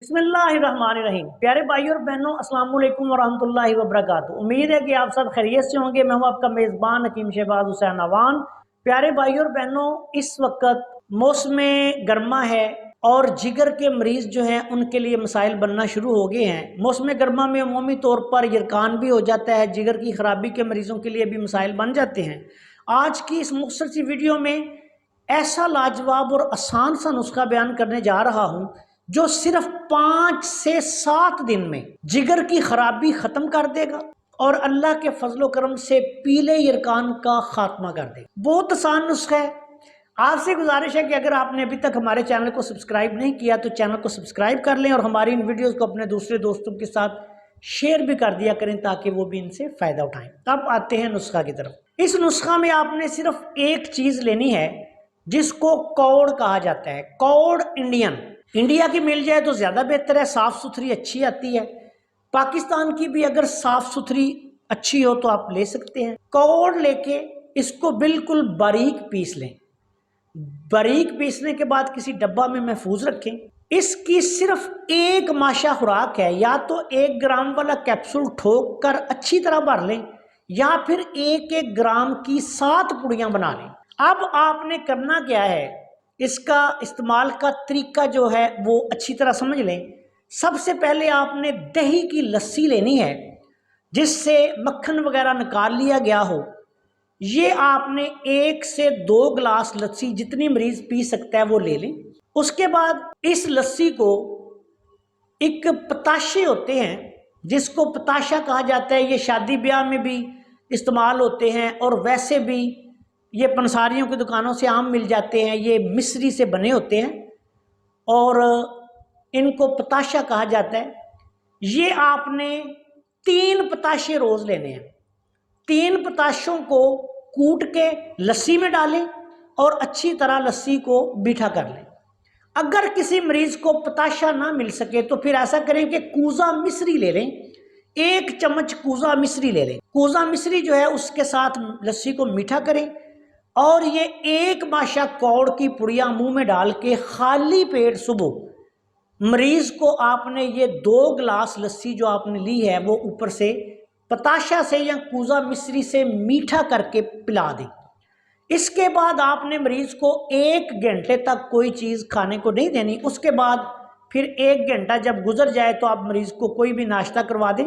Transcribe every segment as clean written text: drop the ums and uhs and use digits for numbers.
बिस्मिल्लाहिर्रहमानिर्रहीम। प्यारे भाइयों और बहनों, अस्सलाम वालेकुम वरहमतुल्लाहि वबरकातुहू। उम्मीद है कि आप सब खैरियत से होंगे। मैं हूं आपका मेज़बान हकीम शहबाज हुसैन अवान। प्यारे भाइयों और बहनों, इस वक्त मौसम गर्मा है और जिगर के मरीज़ जो हैं उनके लिए मसाइल बनना शुरू हो गए हैं। मौसम गर्मा में अमूमी तौर पर यरकान भी हो जाता है, जिगर की ख़राबी के मरीज़ों के लिए भी मसाइल बन जाते हैं। आज की इस मुख्तसर सी वीडियो में ऐसा लाजवाब और आसान सा नुस्खा बयान करने जा रहा हूं जो सिर्फ 5 से 7 दिन में जिगर की खराबी खत्म कर देगा और अल्लाह के फजलो करम से पीले यरकान का खात्मा कर देगा। बहुत आसान नुस्खा है। आपसे गुजारिश है कि अगर आपने अभी तक हमारे चैनल को सब्सक्राइब नहीं किया तो चैनल को सब्सक्राइब कर लें और हमारी इन वीडियोस को अपने दूसरे दोस्तों के साथ शेयर भी कर दिया करें ताकि वो भी इनसे फायदा उठाएं। अब आते हैं नुस्खा की तरफ। इस नुस्खा में आपने सिर्फ एक चीज लेनी है जिसको कौड़ कहा जाता है। कौड़ इंडिया की मिल जाए तो ज्यादा बेहतर है, साफ सुथरी अच्छी आती है। पाकिस्तान की भी अगर साफ सुथरी अच्छी हो तो आप ले सकते हैं। कौड़ लेके इसको बिल्कुल बारीक पीस लें। बारीक पीसने के बाद किसी डब्बा में महफूज रखें। इसकी सिर्फ एक माशा खुराक है, या तो 1 ग्राम वाला कैप्सूल ठोक कर अच्छी तरह भर लें या फिर 1-1 ग्राम की 7 पुड़ियां बना लें। अब आपने करना क्या है, इसका इस्तेमाल का तरीका जो है वो अच्छी तरह समझ लें। सबसे पहले आपने दही की लस्सी लेनी है जिससे मक्खन वगैरह निकाल लिया गया हो। ये आपने 1 से 2 गिलास लस्सी, जितनी मरीज पी सकता है वो ले लें। उसके बाद इस लस्सी को, एक पताशे होते हैं जिसको पताशा कहा जाता है, ये शादी ब्याह में भी इस्तेमाल होते हैं और वैसे भी ये पंसारियों की दुकानों से आम मिल जाते हैं। ये मिस्री से बने होते हैं और इनको पताशा कहा जाता है। ये आपने 3 पताशे रोज लेने हैं। 3 पताशों को कूट के लस्सी में डालें और अच्छी तरह लस्सी को मीठा कर लें। अगर किसी मरीज को पताशा ना मिल सके तो फिर ऐसा करें कि कूजा मिश्री ले लें। 1 चम्मच कूजा मिश्री ले लें। कूजा मिश्री जो है उसके साथ लस्सी को मीठा करें और ये 1 माशा कौड़ की पुड़िया मुंह में डाल के खाली पेट सुबह मरीज को आपने ये 2 गिलास लस्सी जो आपने ली है वो ऊपर से पताशा से या कूजा मिश्री से मीठा करके पिला दें। इसके बाद आपने मरीज को 1 घंटे तक कोई चीज़ खाने को नहीं देनी। उसके बाद फिर 1 घंटा जब गुजर जाए तो आप मरीज को कोई भी नाश्ता करवा दें।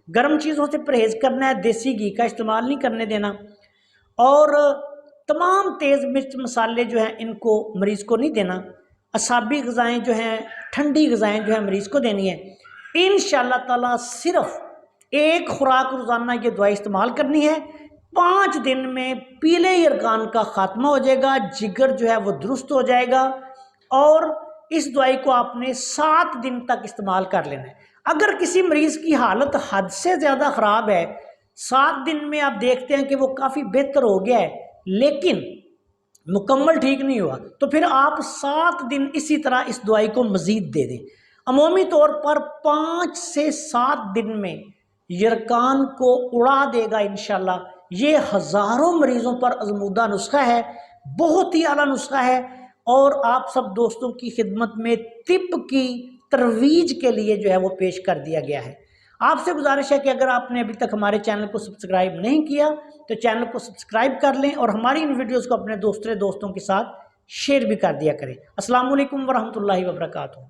गर्म चीज़ों से परहेज करना है, देसी घी का इस्तेमाल नहीं करने देना और तमाम तेज़ मिर्च मसाले जो हैं इनको मरीज़ को नहीं देना। असाबी ग़िज़ाएँ जो हैं, ठंडी ग़िज़ाएँ जो हैं मरीज़ को देनी है। इंशाअल्लाह ताला सिर्फ 1 खुराक रोज़ाना ये दवाई इस्तेमाल करनी है। 5 दिन में पीले यरकान का खात्मा हो जाएगा, जिगर जो है वो दुरुस्त हो जाएगा और इस दवाई को आपने 7 दिन तक इस्तेमाल कर लेना है। अगर किसी मरीज़ की हालत हद से ज़्यादा ख़राब है, 7 दिन में आप देखते हैं कि वो काफ़ी बेहतर हो गया है लेकिन मुकम्मल ठीक नहीं हुआ, तो फिर आप 7 दिन इसी तरह इस दवाई को मज़ीद दे दें। अमूमी तौर पर 5 से 7 दिन में यरकान को उड़ा देगा इंशाल्लाह। ये हज़ारों मरीज़ों पर आज़मूदा नुस्खा है, बहुत ही आला नुस्खा है और आप सब दोस्तों की खिदमत में तिब की तरवीज के लिए जो है वो पेश कर दिया गया है। आपसे गुजारिश है कि अगर आपने अभी तक हमारे चैनल को सब्सक्राइब नहीं किया तो चैनल को सब्सक्राइब कर लें और हमारी इन वीडियोस को अपने दोस्तों के साथ शेयर भी कर दिया करें। अस्सलाम वालेकुम वरहमतुल्लाहि वबरकातुहू।